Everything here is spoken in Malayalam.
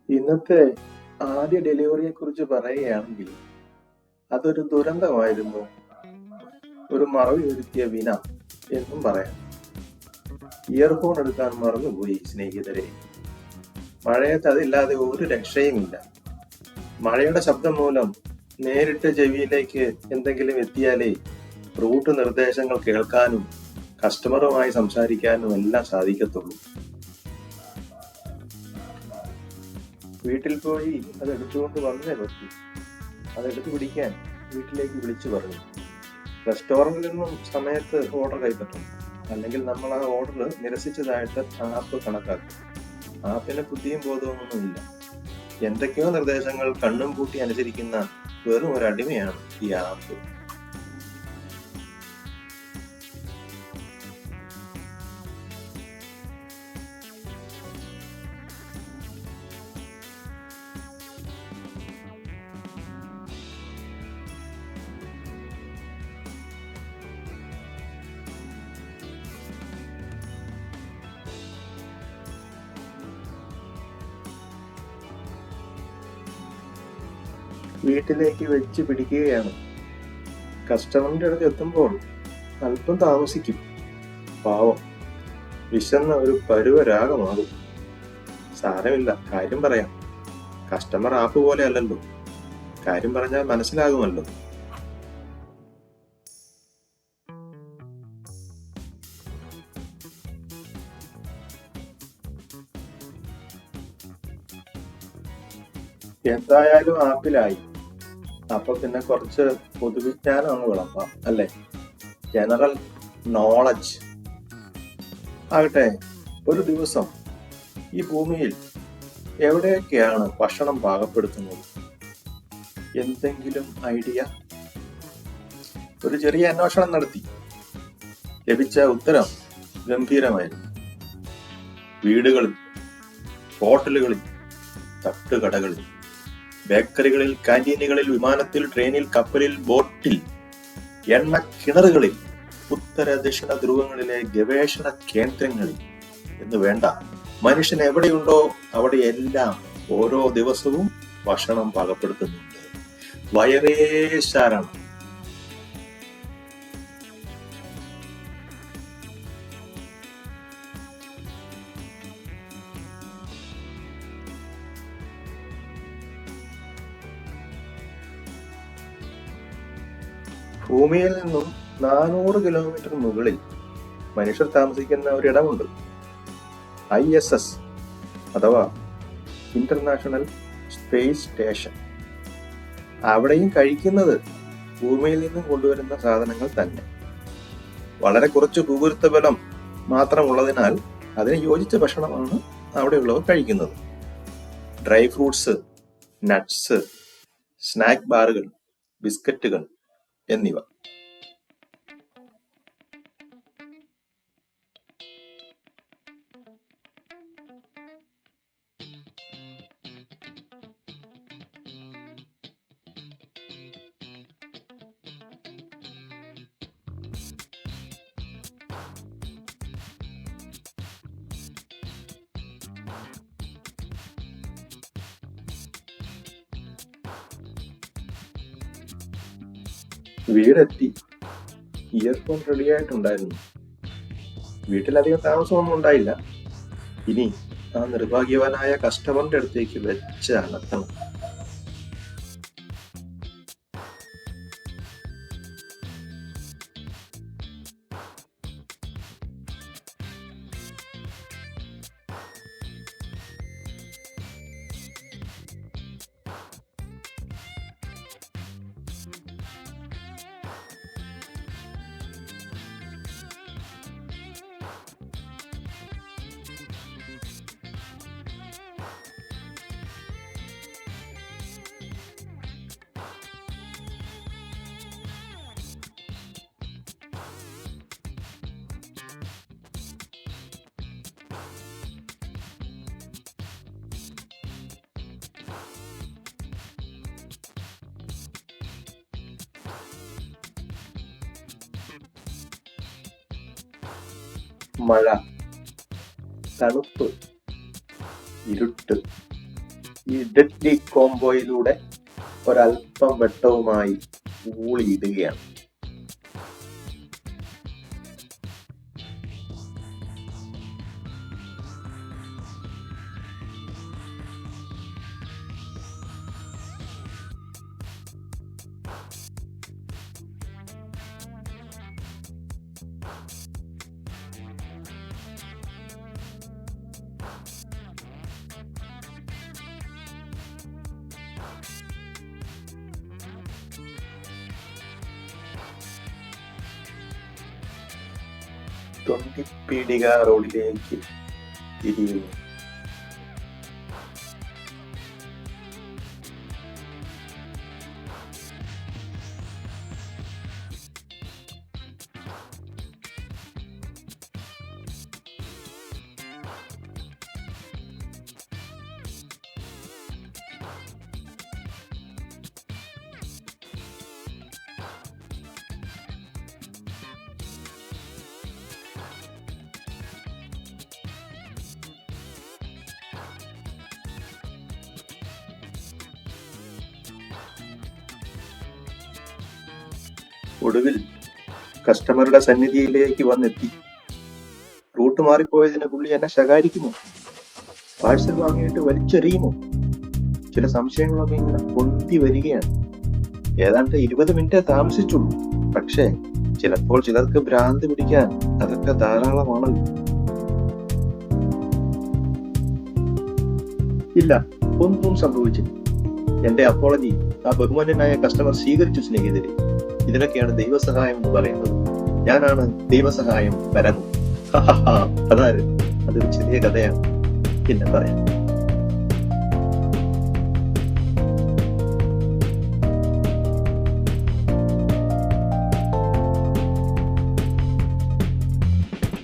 ഇന്നത്തെ ആദ്യ ഡെലിവറിയെ കുറിച്ച് പറയുകയാണെങ്കിൽ അതൊരു ദുരന്തമായിരുന്നു, ഒരു മറവി വരുത്തിയ വിന എന്നും പറയാം. ഇയർഫോൺ എടുക്കാൻ മറന്നുപോയി സ്നേഹിതരെ. മഴയത്ത് അതില്ലാതെ ഒരു രക്ഷയുമില്ല. മഴയുടെ ശബ്ദം മൂലം നേരിട്ട് ചെവിയിലേക്ക് എന്തെങ്കിലും എത്തിയാലേ റൂട്ട് നിർദ്ദേശങ്ങൾ കേൾക്കാനും കസ്റ്റമറുമായി സംസാരിക്കാനും എല്ലാം സാധിക്കത്തുള്ളൂ. വീട്ടിൽ പോയി അത് എടുത്തുകൊണ്ട് വന്നേ പറ്റൂ. അതെടുത്ത് പിടിക്കാൻ വീട്ടിലേക്ക് വിളിച്ചു പറഞ്ഞു. റെസ്റ്റോറൻറ്റിൽ നിന്നും സമയത്ത് ഓർഡർ കൈപ്പറ്റണം, അല്ലെങ്കിൽ നമ്മൾ ആ ഓർഡർ നിരസിച്ചതായിട്ട് ആപ്പ് കണക്കാക്കും. ആപ്പിന് ബുദ്ധിയും ബോധവുമൊന്നുമില്ല. എന്തൊക്കെയോ നിർദ്ദേശങ്ങൾ കണ്ണും പൂട്ടി അനുസരിക്കുന്ന വെറും ഒരു അടിമയാണ് ഈ ആപ്പ്. വീട്ടിലേക്ക് വെച്ച് പിടിക്കുകയാണ്. കസ്റ്റമറിന്റെ അടുത്ത് എത്തുമ്പോൾ അല്പം താമസിക്കും. പാവം, വിശന്ന ഒരു പരുവരാഗമാകും. സാരമില്ല, കാര്യം പറയാം. കസ്റ്റമർ ആപ്പ് പോലെ അല്ലല്ലോ, കാര്യം പറഞ്ഞാൽ മനസ്സിലാകുമല്ലോ. എന്തായാലും ആപ്പിലായി, അപ്പൊ പിന്നെ കുറച്ച് പൊതുവിജ്ഞാനം അങ്ങ് വിളമ്പാം അല്ലേ? ജനറൽ നോളജ് ആകട്ടെ. ഒരു ദിവസം ഈ ഭൂമിയിൽ എവിടെയൊക്കെയാണ് ഭക്ഷണം പാകപ്പെടുത്തുന്നത്? എന്തെങ്കിലും ഐഡിയ? ഒരു ചെറിയ അന്വേഷണം നടത്തി. ലഭിച്ച ഉത്തരം ഗംഭീരമായിരുന്നു. വീടുകളിൽ, ഹോട്ടലുകളിൽ, തട്ടുകടകളിൽ, ബേക്കറികളിൽ, കാന്റീനുകളിൽ, വിമാനത്തിൽ, ട്രെയിനിൽ, കപ്പലിൽ, ബോട്ടിൽ, എണ്ണ കിണറുകളിൽ, ഉത്തര ദക്ഷിണ ധ്രുവങ്ങളിലെ ഗവേഷണ കേന്ദ്രങ്ങളിൽ എന്ന് വേണ്ട, മനുഷ്യൻ എവിടെയുണ്ടോ അവിടെയെല്ലാം ഓരോ ദിവസവും ഭക്ഷണം പാകപ്പെടുത്തുന്നുണ്ട്. വയറേശാരണം. ഭൂമിയിൽ നിന്നും 400 കിലോമീറ്റർ മുകളിൽ മനുഷ്യർ താമസിക്കുന്ന ഒരിടമുണ്ട്. ISS അഥവാ ഇന്റർനാഷണൽ സ്പേസ് സ്റ്റേഷൻ. അവിടെയും കഴിക്കുന്നത് ഭൂമിയിൽ നിന്നും കൊണ്ടുവരുന്ന സാധനങ്ങൾ തന്നെ. വളരെ കുറച്ച് ഭൂഗുരുത്വ ബലം മാത്രമുള്ളതിനാൽ അതിന് യോജിച്ച ഭക്ഷണമാണ് അവിടെയുള്ളവർ കഴിക്കുന്നത്. ഡ്രൈ ഫ്രൂട്ട്സ്, നട്ട്സ്, സ്നാക്ക് ബാറുകൾ, ബിസ്ക്കറ്റുകൾ എന്നിവ. വീടെത്തി. ഇയർഫോൺ റെഡിയായിട്ടുണ്ടായിരുന്നു. വീട്ടിലധികം താമസമൊന്നും ഉണ്ടായില്ല. ഇനി ആ നിർഭാഗ്യവാനായ കസ്റ്റമറിന്റെ അടുത്തേക്ക് വെച്ച് അലർത്തണം. മഴ, തണുപ്പ്, ഇരുട്ട്, ഈ ഡെഡ്ലി കോംബോയിലൂടെ ഒരല്പം വെട്ടവുമായി ഊളിയിടുകയാണ്. തൊണ്ടിപ്പീടിക റോഡിലേക്ക് തിരിയുന്നു. ഒടുവിൽ കസ്റ്റമറുടെ സന്നിധിയിലേക്ക് വന്നെത്തി. റൂട്ട് മാറിപ്പോയതിന് പുള്ളി എന്നെ ശകാരിക്കുമോ, പാഴ്സൽ വാങ്ങിയിട്ട് വലിച്ചെറിയുമോ? ചില സംശയങ്ങളൊക്കെ ഇങ്ങനെ പൊന്തി വരികയാണ്. ഏതാണ്ട് 20 മിനിറ്റേ താമസിച്ചുള്ളൂ. പക്ഷേ ചിലപ്പോൾ ചിലർക്ക് ഭ്രാന്ത് പിടിക്കാൻ അതൊക്കെ ധാരാളമാണല്ലോ. ഇല്ല, ഒന്നും സംഭവിച്ചില്ല. എന്റെ അപ്പോളജി ആ ബഹുമാന്യനായ കസ്റ്റമർ സ്വീകരിച്ചു സ്നേഹിതരെ. ഇതിനൊക്കെയാണ് ദൈവസഹായം എന്ന് പറയുന്നത്. ഞാനാണ് ദൈവസഹായം വരാൻ. അതായത് അതൊരു ചെറിയ കഥയാണ്, പിന്നെ പറയാം.